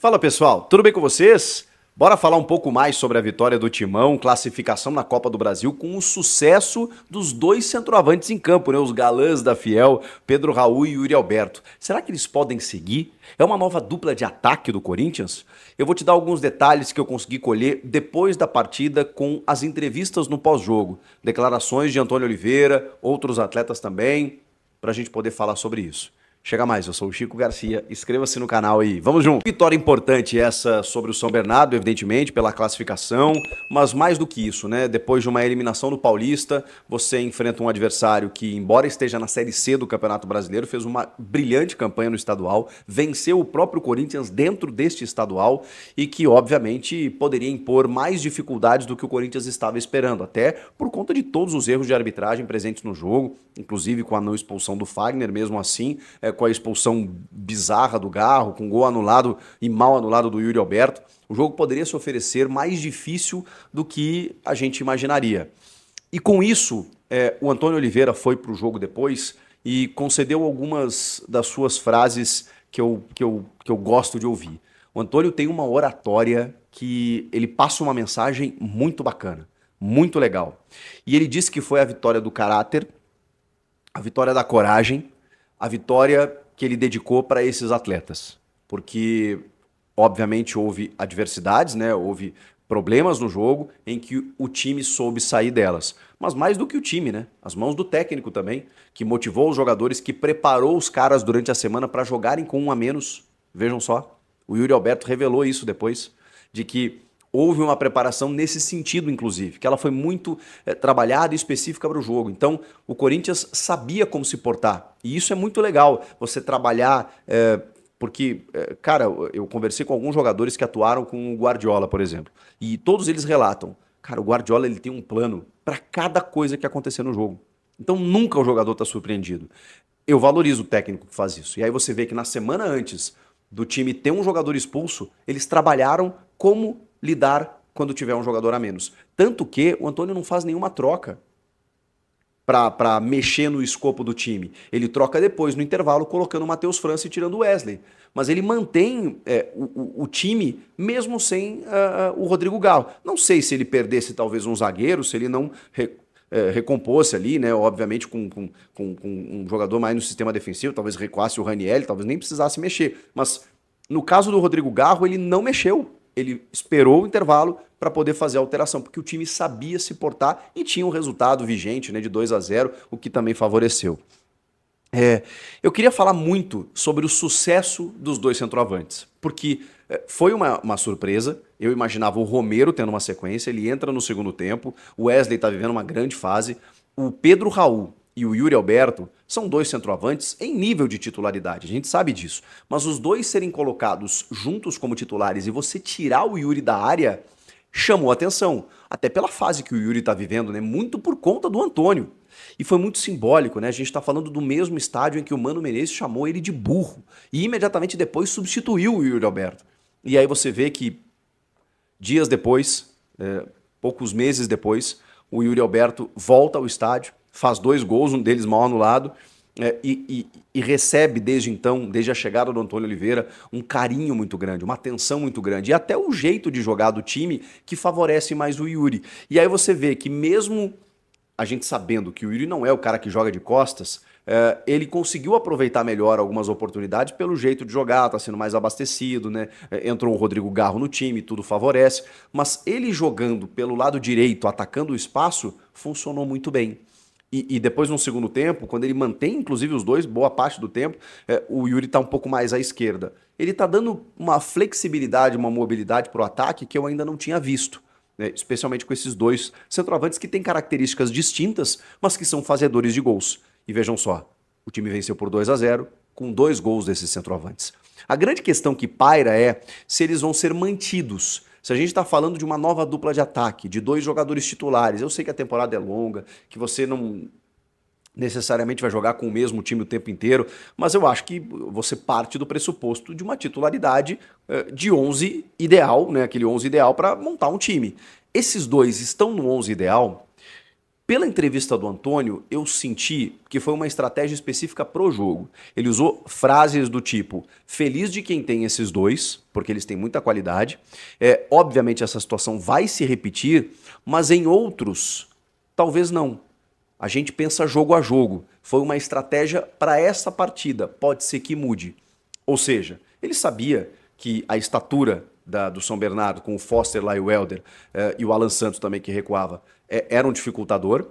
Fala pessoal, tudo bem com vocês? Bora falar um pouco mais sobre a vitória do Timão, classificação na Copa do Brasil com o sucesso dos dois centroavantes em campo, né? Os galãs da Fiel, Pedro Raul e Yuri Alberto. Será que eles podem seguir? É uma nova dupla de ataque do Corinthians? Eu vou te dar alguns detalhes que eu consegui colher depois da partida com as entrevistas no pós-jogo, declarações de Antônio Oliveira, outros atletas também, para a gente poder falar sobre isso. Chega mais, eu sou o Chico Garcia, inscreva-se no canal aí, vamos junto! Vitória importante essa sobre o São Bernardo, evidentemente, pela classificação, mas mais do que isso, né? Depois de uma eliminação do Paulista, você enfrenta um adversário que, embora esteja na Série C do Campeonato Brasileiro, fez uma brilhante campanha no estadual, venceu o próprio Corinthians dentro deste estadual e que, obviamente, poderia impor mais dificuldades do que o Corinthians estava esperando, até por conta de todos os erros de arbitragem presentes no jogo, inclusive com a não expulsão do Fagner, mesmo assim, com a expulsão bizarra do Garro, com gol anulado e mal anulado do Yuri Alberto, o jogo poderia se oferecer mais difícil do que a gente imaginaria. E com isso, o Antônio Oliveira foi para o jogo depois e concedeu algumas das suas frases que eu gosto de ouvir. O Antônio tem uma oratória que ele passa uma mensagem muito bacana, muito legal. E ele disse que foi a vitória do caráter, a vitória da coragem, a vitória que ele dedicou para esses atletas. Porque, obviamente, houve adversidades, né? Houve problemas no jogo em que o time soube sair delas. Mas mais do que o time, né? As mãos do técnico também, que motivou os jogadores, que preparou os caras durante a semana para jogarem com um a menos. Vejam só, o Yuri Alberto revelou isso depois, de que houve uma preparação nesse sentido, inclusive, que ela foi muito trabalhada e específica para o jogo. Então, o Corinthians sabia como se portar. E isso é muito legal, você trabalhar, porque, cara, eu conversei com alguns jogadores que atuaram com o Guardiola, por exemplo, e todos eles relatam, cara, o Guardiola ele tem um plano para cada coisa que acontecer no jogo. Então, nunca o jogador está surpreendido. Eu valorizo o técnico que faz isso. E aí você vê que na semana antes do time ter um jogador expulso, eles trabalharam como lidar quando tiver um jogador a menos. Tanto que o Antônio não faz nenhuma troca para mexer no escopo do time. Ele troca depois, no intervalo, colocando o Matheus França e tirando o Wesley. Mas ele mantém o time mesmo sem o Rodrigo Garro. Não sei se ele perdesse talvez um zagueiro, se ele não recompôsse ali, né? Obviamente com um jogador mais no sistema defensivo, talvez recuasse o Raniel, talvez nem precisasse mexer. Mas no caso do Rodrigo Garro, ele não mexeu. Ele esperou o intervalo para poder fazer a alteração, porque o time sabia se portar e tinha um resultado vigente, né, de 2-0, o que também favoreceu. Eu queria falar muito sobre o sucesso dos dois centroavantes, porque foi uma surpresa. Eu imaginava o Romero tendo uma sequência, ele entra no segundo tempo, o Wesley está vivendo uma grande fase, o Pedro Raul e o Yuri Alberto são dois centroavantes em nível de titularidade, a gente sabe disso. Mas os dois serem colocados juntos como titulares e você tirar o Yuri da área chamou atenção. Até pela fase que o Yuri está vivendo, né? Muito por conta do Antônio. E foi muito simbólico, né? A gente está falando do mesmo estádio em que o Mano Menezes chamou ele de burro. E imediatamente depois substituiu o Yuri Alberto. E aí você vê que dias depois, poucos meses depois, o Yuri Alberto volta ao estádio, faz 2 gols, um deles mal anulado, e recebe desde então, desde a chegada do Antônio Oliveira, um carinho muito grande, uma atenção muito grande, e até o jeito de jogar do time que favorece mais o Yuri. E aí você vê que mesmo a gente sabendo que o Yuri não é o cara que joga de costas, ele conseguiu aproveitar melhor algumas oportunidades pelo jeito de jogar, tá sendo mais abastecido, né? Entrou o Rodrigo Garro no time, tudo favorece, mas ele jogando pelo lado direito, atacando o espaço, funcionou muito bem. E depois, no segundo tempo, quando ele mantém, inclusive, os dois, boa parte do tempo, o Yuri está um pouco mais à esquerda. Ele está dando uma flexibilidade, uma mobilidade para o ataque que eu ainda não tinha visto, né? Especialmente com esses dois centroavantes que têm características distintas, mas que são fazedores de gols. E vejam só, o time venceu por 2-0, com 2 gols desses centroavantes. A grande questão que paira é se eles vão ser mantidos. Se a gente está falando de uma nova dupla de ataque, de 2 jogadores titulares, eu sei que a temporada é longa, que você não necessariamente vai jogar com o mesmo time o tempo inteiro, mas eu acho que você parte do pressuposto de uma titularidade de 11 ideal, né? Aquele 11 ideal para montar um time. Esses dois estão no 11 ideal? Pela entrevista do Antônio, eu senti que foi uma estratégia específica pro jogo. Ele usou frases do tipo, feliz de quem tem esses dois, porque eles têm muita qualidade. Obviamente essa situação vai se repetir, mas em outros, talvez não. A gente pensa jogo a jogo. Foi uma estratégia para essa partida. Pode ser que mude. Ou seja, ele sabia que a estatura do São Bernardo, com o Foster lá e o Helder, e o Alan Santos também que recuava, era um dificultador.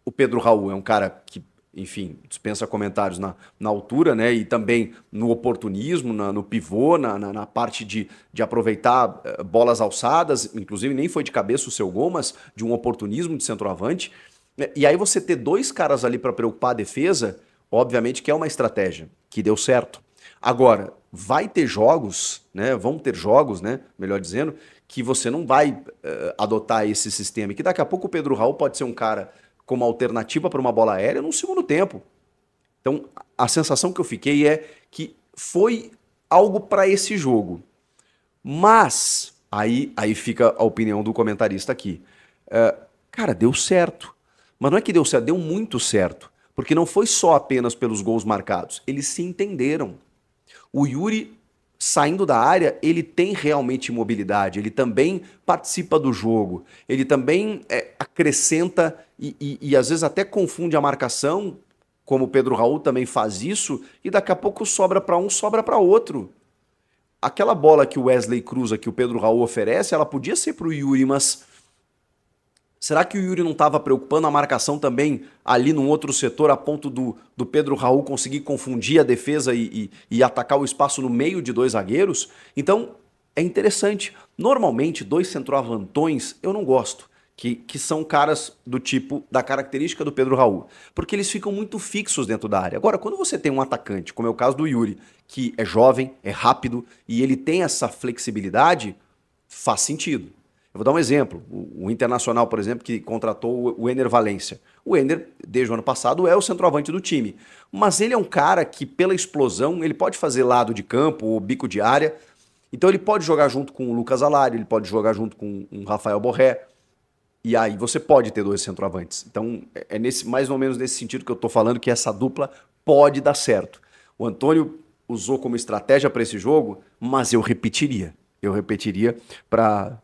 O Pedro Raul é um cara que, enfim, dispensa comentários na altura, né? E também no oportunismo, no pivô, na parte de aproveitar bolas alçadas. Inclusive, nem foi de cabeça o seu gol, mas de um oportunismo de centroavante. E aí você ter dois caras ali para preocupar a defesa, obviamente que é uma estratégia que deu certo. Agora, vai ter jogos, né? Vão ter jogos, né? Melhor dizendo, que você não vai adotar esse sistema. E que daqui a pouco o Pedro Raul pode ser um cara como alternativa para uma bola aérea no segundo tempo. Então, a sensação que eu fiquei é que foi algo para esse jogo. Mas, aí fica a opinião do comentarista aqui. Cara, deu certo. Mas não é que deu certo, deu muito certo. Porque não foi só apenas pelos gols marcados. Eles se entenderam. O Yuri, saindo da área, ele tem realmente mobilidade. Ele também participa do jogo. Ele também acrescenta e às vezes até confunde a marcação, como o Pedro Raul também faz isso, e daqui a pouco sobra para um, sobra para outro. Aquela bola que o Wesley cruza, que o Pedro Raul oferece, ela podia ser para o Yuri, mas será que o Yuri não estava preocupando a marcação também ali num outro setor a ponto do Pedro Raul conseguir confundir a defesa e atacar o espaço no meio de dois zagueiros? Então, é interessante. Normalmente, dois centroavantões eu não gosto, que são caras do tipo, da característica do Pedro Raul, porque eles ficam muito fixos dentro da área. Agora, quando você tem um atacante, como é o caso do Yuri, que é jovem, é rápido e ele tem essa flexibilidade, faz sentido. Eu vou dar um exemplo. O Internacional, por exemplo, que contratou o Ener Valencia. O Ener, desde o ano passado, é o centroavante do time. Mas ele é um cara que, pela explosão, ele pode fazer lado de campo ou bico de área. Então ele pode jogar junto com o Lucas Alari, ele pode jogar junto com o Rafael Borré. E aí você pode ter dois centroavantes. Então é mais ou menos nesse sentido que eu estou falando que essa dupla pode dar certo. O Antônio usou como estratégia para esse jogo, mas eu repetiria. Eu repetiria para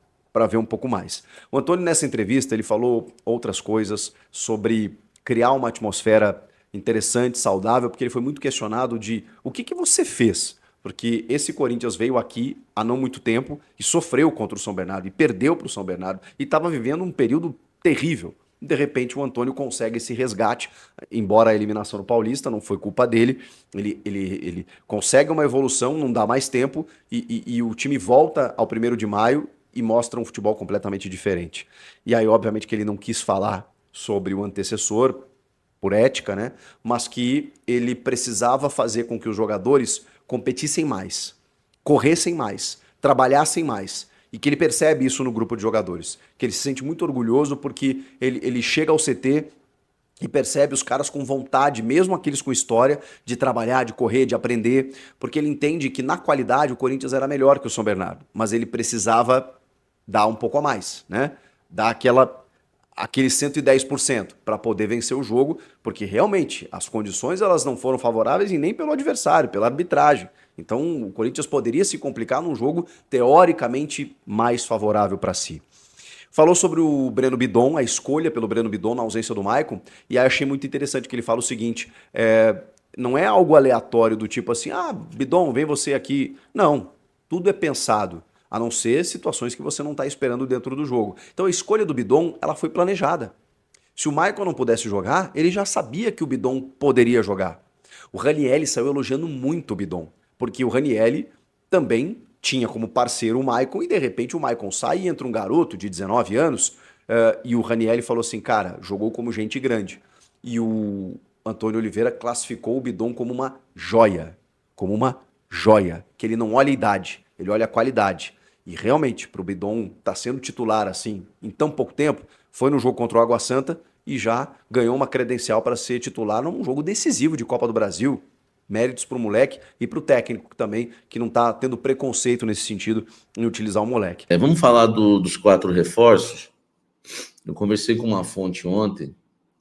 ver um pouco mais. O Antônio, nessa entrevista, ele falou outras coisas sobre criar uma atmosfera interessante, saudável, porque ele foi muito questionado de o que você fez? Porque esse Corinthians veio aqui há não muito tempo e sofreu contra o São Bernardo e perdeu para o São Bernardo e estava vivendo um período terrível. De repente o Antônio consegue esse resgate, embora a eliminação no Paulista não foi culpa dele, ele consegue uma evolução, não dá mais tempo e o time volta ao 1º de maio e mostra um futebol completamente diferente. E aí, obviamente, que ele não quis falar sobre o antecessor, por ética, né? Mas que ele precisava fazer com que os jogadores competissem mais, corressem mais, trabalhassem mais. E que ele percebe isso no grupo de jogadores. Que ele se sente muito orgulhoso porque ele chega ao CT e percebe os caras com vontade, mesmo aqueles com história, de trabalhar, de correr, de aprender, porque ele entende que na qualidade o Corinthians era melhor que o São Bernardo, mas ele precisava dar um pouco a mais, né? Dar aquele 110% para poder vencer o jogo, porque realmente as condições elas não foram favoráveis e nem pelo adversário, pela arbitragem. Então o Corinthians poderia se complicar num jogo teoricamente mais favorável para si. Falou sobre o Breno Bidon, a escolha pelo Breno Bidon na ausência do Maicon, e aí achei muito interessante que ele fala o seguinte, não é algo aleatório do tipo assim, Bidon, vem você aqui. Não, tudo é pensado, a não ser situações que você não está esperando dentro do jogo. Então a escolha do Bidon, ela foi planejada. Se o Maicon não pudesse jogar, ele já sabia que o Bidon poderia jogar. O Ranieri saiu elogiando muito o Bidon, porque o Ranieri também tinha como parceiro o Maicon e de repente o Maicon sai e entra um garoto de 19 anos e o Ranieri falou assim, cara, jogou como gente grande. E o Antônio Oliveira classificou o Bidon como uma joia, que ele não olha a idade, ele olha a qualidade. E realmente, para o Bidon estar sendo titular assim, em tão pouco tempo, foi no jogo contra o Água Santa e já ganhou uma credencial para ser titular num jogo decisivo de Copa do Brasil. Méritos para o moleque e para o técnico também, que não está tendo preconceito nesse sentido em utilizar o moleque. Vamos falar dos 4 reforços. Eu conversei com uma fonte ontem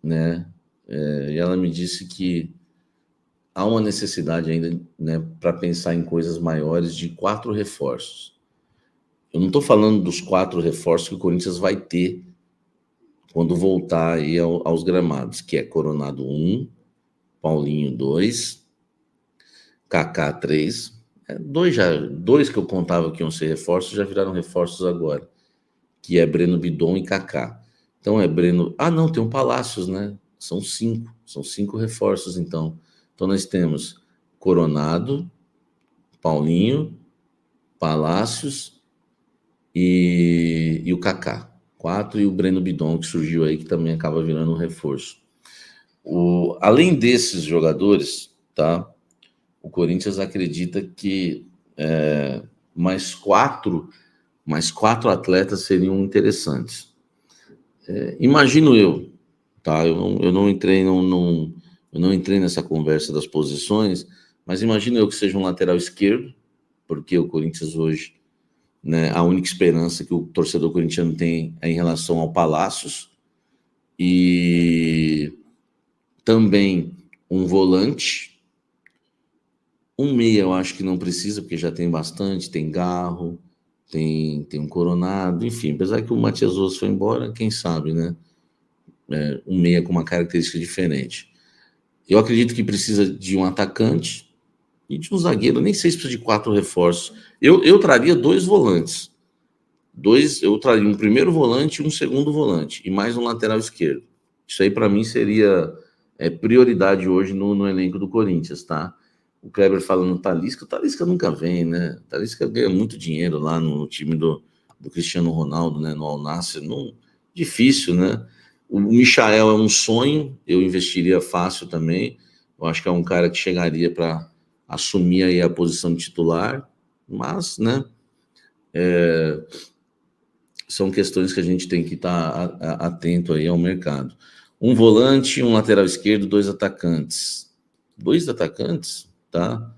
né? E ela me disse que há uma necessidade ainda, né, para pensar em coisas maiores de 4 reforços. Eu não estou falando dos 4 reforços que o Corinthians vai ter quando voltar aí aos gramados, que é Coronado 1, Paulinho 2, Kaká 3. Dois que eu contava que iam ser reforços já viraram reforços agora, que é Breno Bidon e Kaká. Então é Breno. Ah, não, tem um Palácios, né? São 5. São 5 reforços, então. Então nós temos Coronado, Paulinho, Palácios e o Kaká. 4 e o Breno Bidon, que surgiu aí, que também acaba virando um reforço. Além desses jogadores, tá? O Corinthians acredita que mais quatro atletas seriam interessantes. Imagino eu, tá? Eu não entrei eu não entrei nessa conversa das posições, mas imagino eu que seja um lateral esquerdo, porque o Corinthians hoje, né, a única esperança que o torcedor corintiano tem é em relação ao Palácios, e também um volante. Um meia eu acho que não precisa, porque já tem bastante, tem Garro, tem um Coronado, enfim, apesar que o Matias Osso foi embora, quem sabe, né? Um meia com uma característica diferente. Eu acredito que precisa de um atacante e de um zagueiro, nem sei se precisa de 4 reforços. Eu traria 2 volantes. Eu traria um primeiro volante e um segundo volante, e mais um lateral esquerdo. Isso aí, para mim, seria prioridade hoje no elenco do Corinthians, tá? O Kleber falando Talisca, o Talisca nunca vem, né? O Talisca ganha muito dinheiro lá no time do Cristiano Ronaldo, né? No Al Nassr, difícil, né? O Michael é um sonho, eu investiria fácil também. Eu acho que é um cara que chegaria para assumir aí a posição de titular, mas, né? São questões que a gente tem que estar atento aí ao mercado. Um volante, um lateral esquerdo, 2 atacantes. 2 atacantes, tá?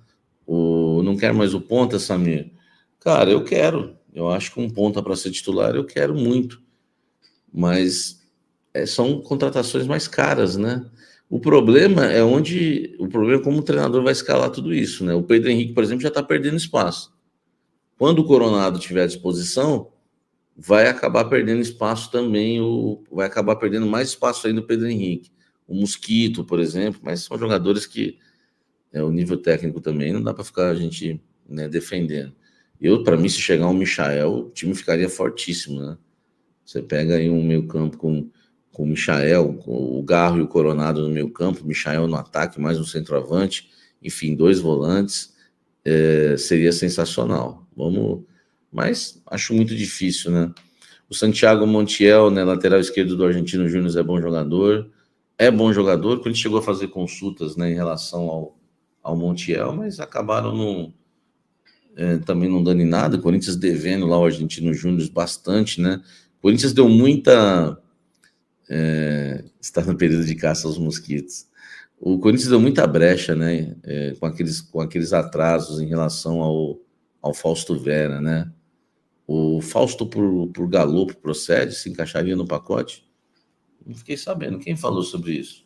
Não quer mais o ponta, Samir? Cara, eu quero. Eu acho que um ponta para ser titular eu quero muito. Mas são contratações mais caras, né? O problema é como o treinador vai escalar tudo isso, né? O Pedro Henrique, por exemplo, já está perdendo espaço. Quando o Coronado tiver à disposição, vai acabar perdendo espaço também, vai acabar perdendo mais espaço ainda o Pedro Henrique. O Mosquito, por exemplo, mas são jogadores que o nível técnico também não dá para ficar a gente, né, defendendo. Para mim, se chegar um Michael, o time ficaria fortíssimo, né? Você pega aí um meio campo com o Michael, com o Garro e o Coronado no meio campo, o Michael no ataque, mais um centroavante, enfim, 2 volantes, seria sensacional. Mas acho muito difícil, né? O Santiago Montiel, né, lateral esquerdo do Argentino Júnior, é bom jogador. Quando a gente chegou a fazer consultas, né, em relação ao Montiel, mas acabaram também não dando em nada. O Corinthians devendo lá o Argentino Júnior bastante, né? O Corinthians deu muita... está no período de caça aos mosquitos. O Corinthians deu muita brecha, né? Com aqueles atrasos em relação ao Fausto Vera, né? O Fausto por Galopo procede? Se encaixaria no pacote? Não fiquei sabendo. Quem falou sobre isso?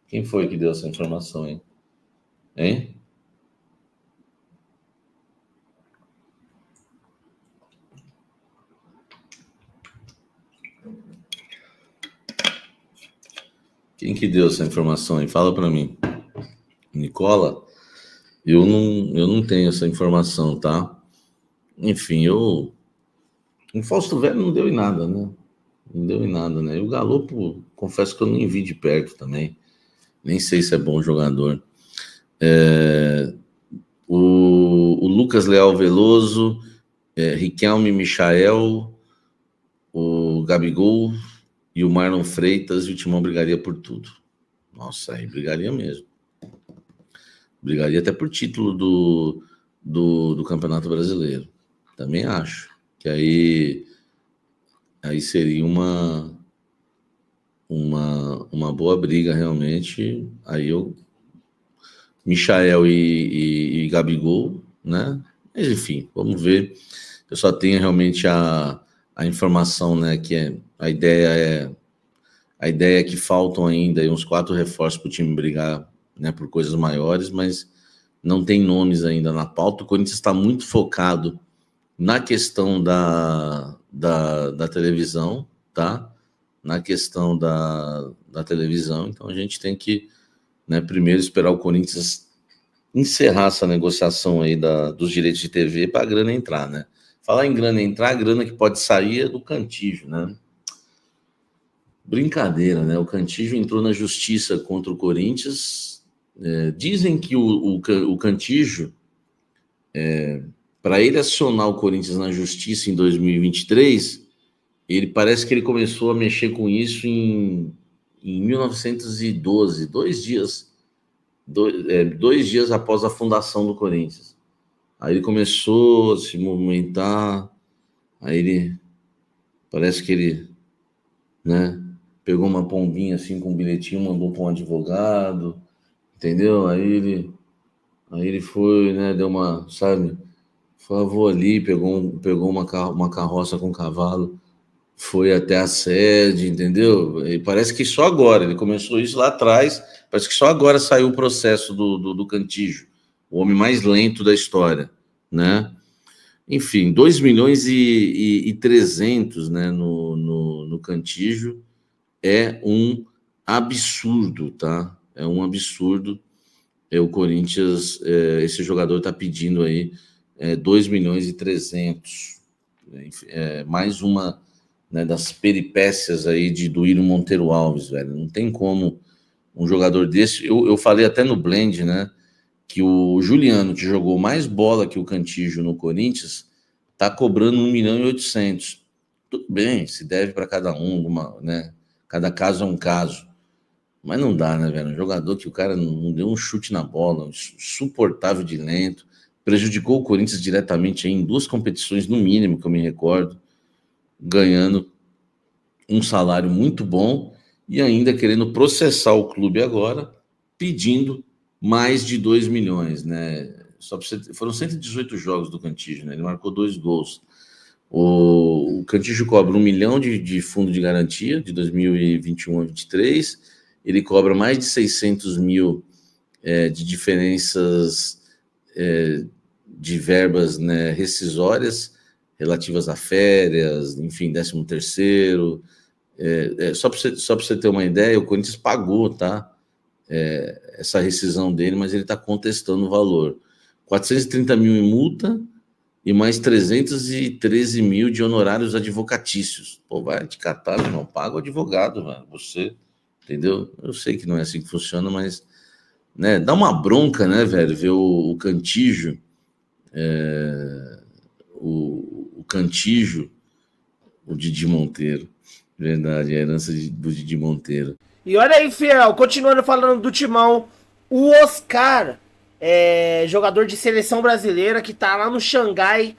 Quem foi que deu essa informação, hein? Hein? Quem que deu essa informação, hein? Fala para mim. Nicola? Eu não tenho essa informação, tá? Enfim, o Fausto Vera não deu em nada, né? Não deu em nada, né? E o Galopo, confesso que eu nem vi de perto também. Nem sei se é bom jogador. O Lucas Leal Veloso, Riquelme Michael, o Gabigol e o Marlon Freitas, e o Timão brigaria por tudo. Nossa, aí brigaria mesmo. Brigaria até por título do Campeonato Brasileiro. Também acho. Que aí seria uma boa briga, realmente. Aí Michael e Gabigol, né? Mas, enfim, vamos ver. Eu só tenho realmente a informação, né? Que a ideia A ideia é que faltam ainda aí uns 4 reforços para o time brigar, né, por coisas maiores, mas não tem nomes ainda na pauta. O Corinthians está muito focado na questão da televisão, tá? Na questão da televisão. Então a gente tem que, né, primeiro esperar o Corinthians encerrar essa negociação aí dos direitos de TV para a grana entrar, né? Falar em grana entrar, a grana que pode sair é do Cantígio, né? Brincadeira, né? O Cantígio entrou na justiça contra o Corinthians. Dizem que o Cantígio, para ele acionar o Corinthians na justiça em 2023, parece que ele começou a mexer com isso em 1912, 2 dias após a fundação do Corinthians. Aí ele começou a se movimentar, parece que ele, né, pegou uma pombinha assim com um bilhetinho, mandou para um advogado, entendeu? Aí ele foi, né, deu uma, sabe, vou ali, pegou uma carroça com cavalo, foi até a sede, entendeu? E parece que só agora, ele começou isso lá atrás, parece que só agora saiu o processo do Cantígio, o homem mais lento da história, né? Enfim, 2 milhões e 300, né, no Cantígio, é um absurdo, tá? É um absurdo. O Corinthians, esse jogador está pedindo aí 2 milhões e 300. Mais uma, né, das peripécias aí do Írio Monteiro Alves, velho. Não tem como um jogador desse... Eu falei até no Blend, né, que o Juliano, que jogou mais bola que o Cantígio no Corinthians, tá cobrando 1 milhão e 800. Tudo bem, se deve para cada um, né? Cada caso é um caso. Mas não dá, né, velho? Um jogador que o cara não deu um chute na bola, insuportável de lento, prejudicou o Corinthians diretamente aí em 2 competições, no mínimo, que eu me recordo, ganhando um salário muito bom e ainda querendo processar o clube agora, pedindo mais de 2 milhões, né? Foram 118 jogos do Cantígio, né? Ele marcou 2 gols. O Cantígio cobra 1 milhão de fundo de garantia de 2021 a 2023. Ele cobra mais de 600 mil de diferenças de verbas, né, rescisórias relativas a férias, enfim, 13º. Só para você ter uma ideia, o Corinthians pagou, tá? Essa rescisão dele, mas ele está contestando o valor. 430 mil em multa e mais 313 mil de honorários advocatícios. Pô, vai te catar, não paga o advogado, mano. Você, entendeu? Eu sei que não é assim que funciona, mas, né, dá uma bronca, né, velho, ver o Cantígio, o Cantígio, o Didi Monteiro. Verdade, a herança do Didi Monteiro. E olha aí, fiel, continuando falando do Timão, o Oscar, jogador de seleção brasileira que tá lá no Xangai,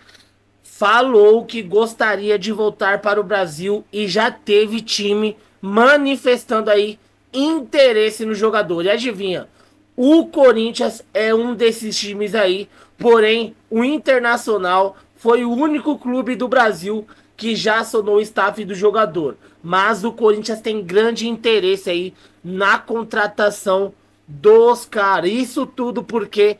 falou que gostaria de voltar para o Brasil e já teve time manifestando aí interesse no jogador. E adivinha, o Corinthians é um desses times aí, porém o Internacional foi o único clube do Brasil que já acionou o staff do jogador. Mas o Corinthians tem grande interesse aí na contratação do Oscar. Isso tudo porque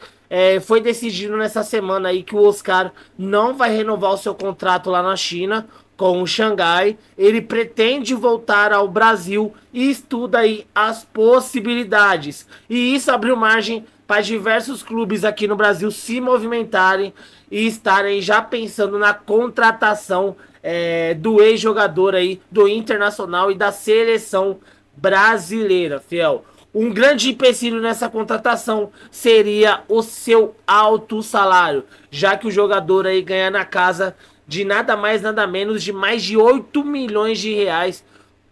foi decidido nessa semana aí que o Oscar não vai renovar o seu contrato lá na China com o Xangai. Ele pretende voltar ao Brasil e estuda aí as possibilidades. E isso abriu margem para diversos clubes aqui no Brasil se movimentarem e estarem já pensando na contratação do ex-jogador aí do Internacional e da seleção brasileira, fiel. Um grande empecilho nessa contratação seria o seu alto salário, já que o jogador aí ganha na casa de nada mais nada menos de mais de 8 milhões de reais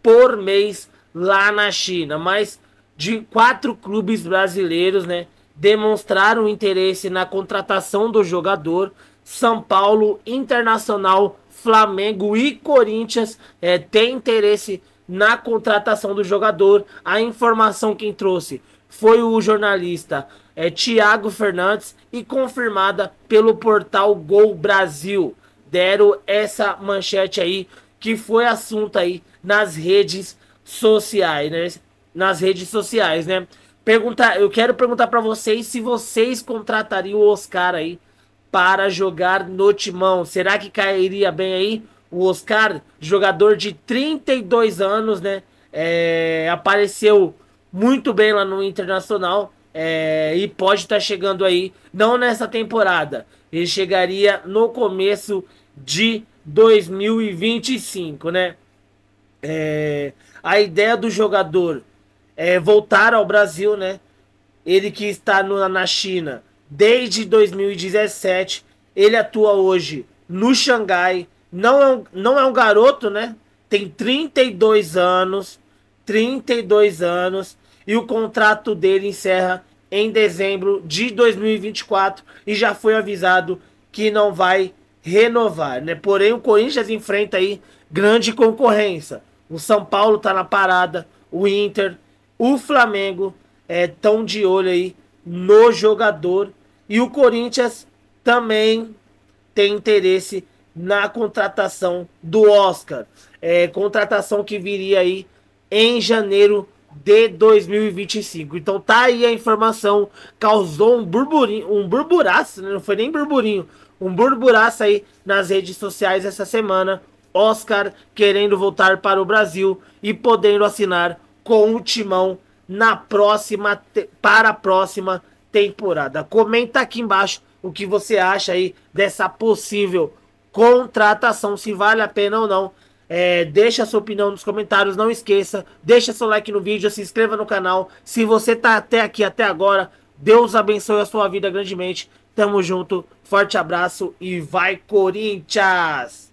por mês lá na China. Mas de 4 clubes brasileiros, né, demonstraram interesse na contratação do jogador. São Paulo, Internacional, Flamengo e Corinthians têm interesse na contratação do jogador. A informação quem trouxe foi o jornalista Thiago Fernandes e confirmada pelo portal Gol Brasil. Deram essa manchete aí, que foi assunto aí nas redes sociais, né? Nas redes sociais, né? Eu quero perguntar para vocês se vocês contratariam o Oscar aí para jogar no Timão. Será que cairia bem aí o Oscar, jogador de 32 anos, né? Apareceu muito bem lá no Internacional, e pode estar chegando aí, não nessa temporada, ele chegaria no começo de 2025, né? A ideia do jogador é voltar ao Brasil, né? Ele que está na China desde 2017, ele atua hoje no Xangai, não é um garoto, né? Tem 32 anos, 32 anos, e o contrato dele encerra em dezembro de 2024 e já foi avisado que não vai renovar, né? Porém, o Corinthians enfrenta aí grande concorrência. O São Paulo tá na parada, o Inter, o Flamengo estão de olho aí no jogador, e o Corinthians também tem interesse na contratação do Oscar. Contratação que viria aí em janeiro de 2025. Então tá aí a informação, causou um burburinho, um burburaço, né? Não foi nem burburinho, um burburaço aí nas redes sociais essa semana. Oscar querendo voltar para o Brasil e podendo assinar com o Timão para a próxima temporada. Comenta aqui embaixo o que você acha aí dessa possível contratação, se vale a pena ou não. Deixa a sua opinião nos comentários, não esqueça, deixa seu like no vídeo, se inscreva no canal. Se você tá até aqui, até agora, Deus abençoe a sua vida grandemente. Tamo junto, forte abraço e vai Corinthians!